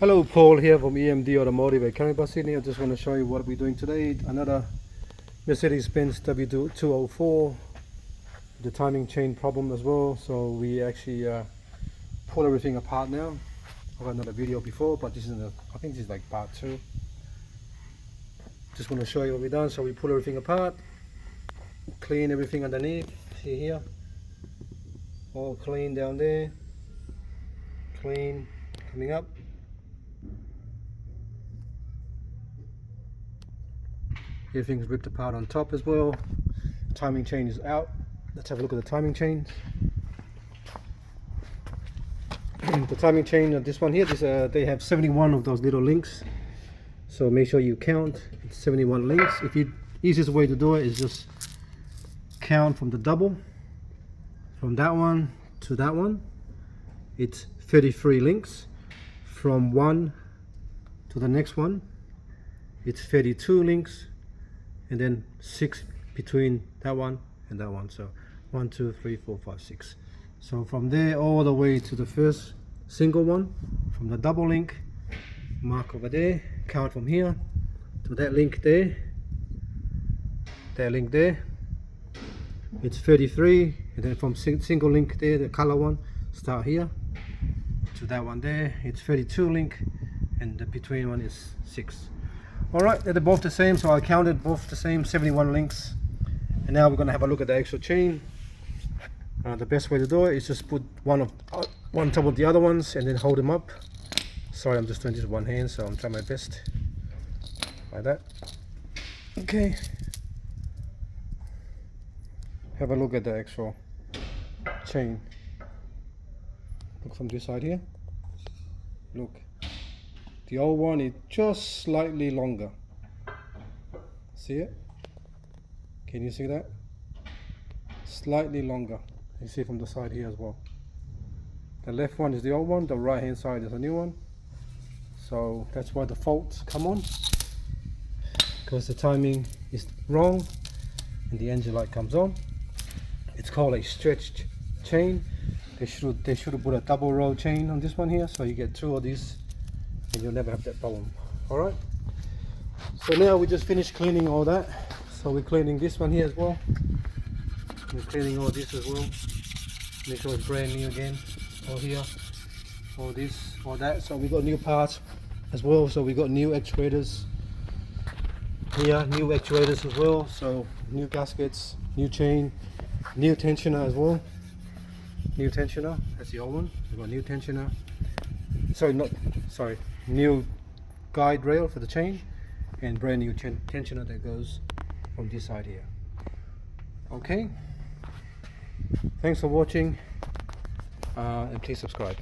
Hello, Paul here from EMD Automotive at Canberra, Sydney. I just want to show you what we're doing today. Another Mercedes-Benz W204, the timing chain problem as well. So we actually pull everything apart now. I've got another video before, but this is I think this is like part 2. Just want to show you what we've done. So we pull everything apart, clean everything underneath. See here, all clean down there, clean coming up. Everything's ripped apart on top as well. Timing chain is out. Let's have a look at the timing chain. The timing chain of this one here, they have 71 of those little links. So make sure you count. It's 71 links. Easiest way to do it is just count from the double, from that one to that one. It's 33 links. From one to the next one, it's 32 links. And then 6 between that one and that one. So 1, 2, 3, 4, 5, 6. So from there all the way to the first single one, from the double link, mark over there, count from here to that link there, that link there, it's 33. And then from single link there, the color one, start here to that one there, it's 32 link, and the between one is 6. Alright, they're both the same, so I counted both the same, 71 links. And now we're going to have a look at the actual chain. The best way to do it is just put one on top of the other ones and then hold them up. Sorry, I'm just doing this with one hand, so I'm trying my best. Like that. Okay. Have a look at the actual chain. Look from this side here. Look. The old one is just slightly longer. See it? Can you see that? Slightly longer. You see from the side here as well. The left one is the old one, the right hand side is a new one. So that's why the faults come on, because the timing is wrong and the engine light comes on. It's called a stretched chain. They should have put a double row chain on this one here, so you get 2 of these and you'll never have that problem. Alright, so now we just finished cleaning all that. So we're cleaning this one here as well. We're cleaning all this as well. Make sure it's brand new again. All here, all this, all that. So we got new parts as well. So we got new actuators here, new actuators as well. So new gaskets, new chain, new tensioner as well. New tensioner, that's the old one. We've got new tensioner. New guide rail for the chain, and brand new tensioner that goes from this side here. Okay, thanks for watching, and please subscribe.